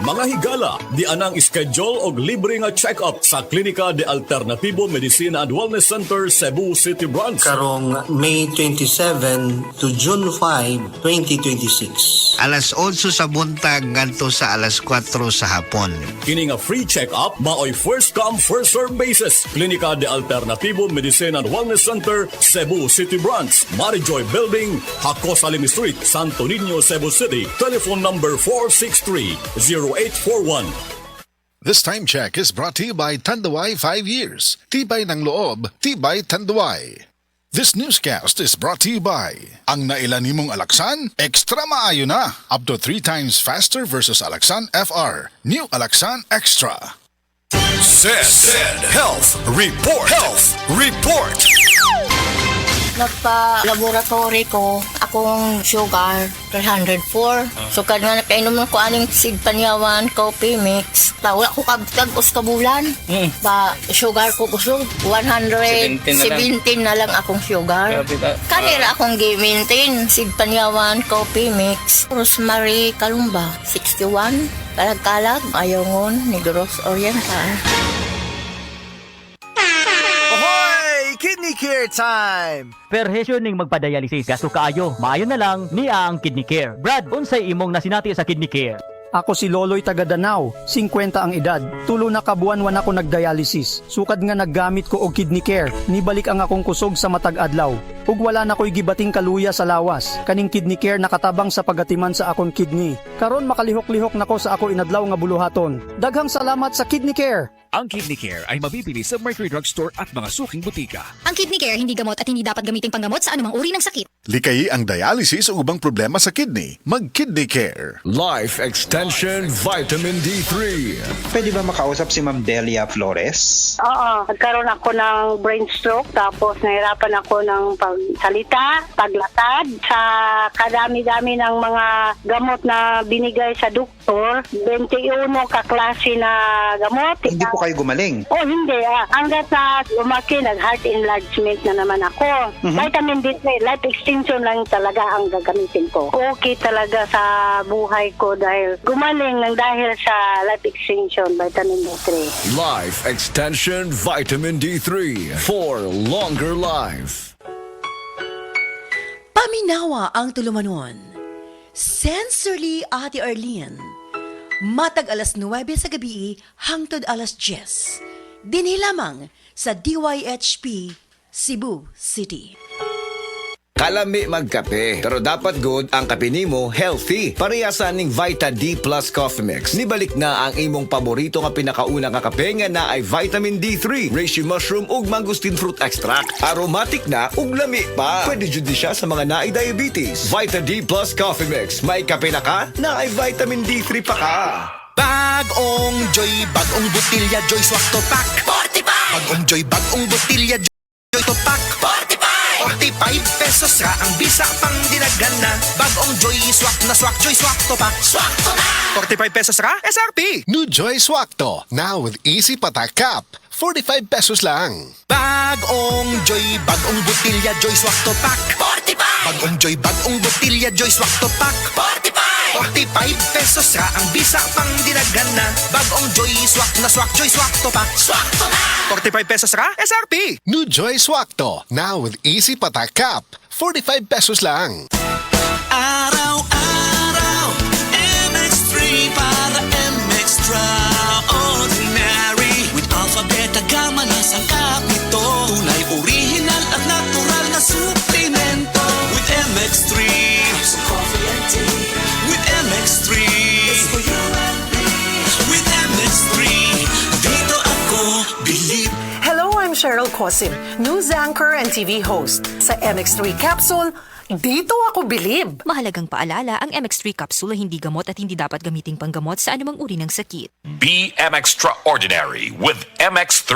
Mga higala, di anang schedule og libre nga check-up sa Klinika de Alternativo Medicina and Wellness Center, Cebu City Branch. Karong May 27 to June 5, 2026. Alas 8 sa buntag ngadto sa alas 4 sa hapon. Kini nga free check-up maoy first come first serve basis. Klinika de Alternativo Medicina and Wellness Center, Cebu City Branch, Marijoy Building, Hakos Alim Street, Santo Niño, Cebu City. Telephone number 463-0841. This time check is brought to you by Tanduay 5 years. Tibay ng loob, tibay Tanduay. This newscast is brought to you by ang nailan nimong Alaksan, extra maayo na. Up to 3 times faster versus Alaksan FR. New Alaksan Extra. Said Health Report. Health Report. Nagpa-laboratory ko, akong sugar, 304. So, kadang nakainom ko aning Sig Panyawan, coffee mix. Wala ko kagos ka bulan. Ba, sugar ko kusog, 117 na lang akong sugar. Kanira akong gi-maintain, Sig Panyawan, coffee mix. Rosemary Kalumba, 61. Kalag-kalag, Ayongon, Negros Oriental. Kidney Care time! Perhesyon ning magpa-dialysis gasto kaayo, maayo na lang niya ang Kidney Care. Brad, unsay imong nasinati sa Kidney Care? Ako si Loloy taga Danau, 50 ang edad. Tulo na kabuan-wan ako nagdialysis. Sukad nga naggamit ko og Kidney Care. Nibalik ang akong kusog sa matag adlaw. Ug wala na ko'y gibating kaluya sa lawas. Kaning Kidney Care nakatabang sa pagatiman sa akong kidney. Karon makalihok-lihok nako sa ako inadlaw nga buluhaton. Daghang salamat sa Kidney Care. Ang Kidney Care ay mabibili sa Mercury Drug Store at mga suking butika. Ang Kidney Care hindi gamot at hindi dapat gamiting panggamot sa anumang uri ng sakit. Likayi ang dialysis o ubang problema sa kidney. Mag-Kidney Care. Life Extension Vitamin D3. Pwede ba makausap si Ma'am Delia Flores? Oo, nagkaroon ako ng brain stroke tapos nahirapan ako ng pagsalita, paglatad. Sa kadami-dami ng mga gamot na binigay sa doktor, 21 kaklase na gamot. Hindi po kayo gumaling? Oh, hindi. Hanggat na lumaki, nag-heart enlargement na naman ako. Vitamin D3, life extension lang talaga ang gagamitin ko. Okay talaga sa buhay ko dahil gumaling ng dahil sa life extension, vitamin D3. Life Extension Vitamin D3 for longer life. Paminawa ang tulumanon. Sensorly, Ate Arlene. Matag alas 9 sa gabi hangtod alas 10. Dinhi lamang sa DYHP Cebu City. Kalami magkape, pero dapat good ang kape nimo healthy. Parehasan ning Vita D Plus Coffee Mix. Nibalik na ang imong paborito nga pinakauna nga kape nga na ay vitamin D3, reishi mushroom ug mangosteen fruit extract. Aromatic na ug lami pa. Pwede jud siya sa mga naay diabetes. Vita D Plus Coffee Mix. May kape na ka, na ay vitamin D3 pa ka. Bagong Joy, bagong botilya, Joy Swak to Pack. 45! Bagong Joy, bagong botilya, Joy to Pack. 45! 45 pesos ra ang bisa pang dinagana. Bagong Joy Swak na Swak, Joy Swak to Pack. Swak to na! 45 pesos ra, SRP! New Joy Swakto, now with easy patak cap. 45 pesos lang. Bagong Joy, bagong botilya, Joy Swak to Pack. 45! Bagong Joy, bagong botilya, Joy Swak to Pack. 45! 45 pesos ra ang bisa pang dinagana. Bagong Joy Swak na Swak, Joy Swak to Pack. Swak to na! 45 pesos ra, SRP! New Joy Swakto, now with easy patak cap. 45 pesos lang. Araw-araw, MX3 para MX-Traordinary. With alpha, beta, gamma na sangkap nito. Tunay, original at natural na suplemento. With MX3, so coffee and tea. With MX3, it's for you and me. With MX3, dito ako believe. Hello, I'm Cheryl Cosim, news anchor and TV host. Sa MX3 Capsule, dito ako bilib. Mahalagang paalala, ang MX3 capsule ay hindi gamot at hindi dapat gamiting panggamot sa anumang uri ng sakit. Be MX Extraordinary with MX3.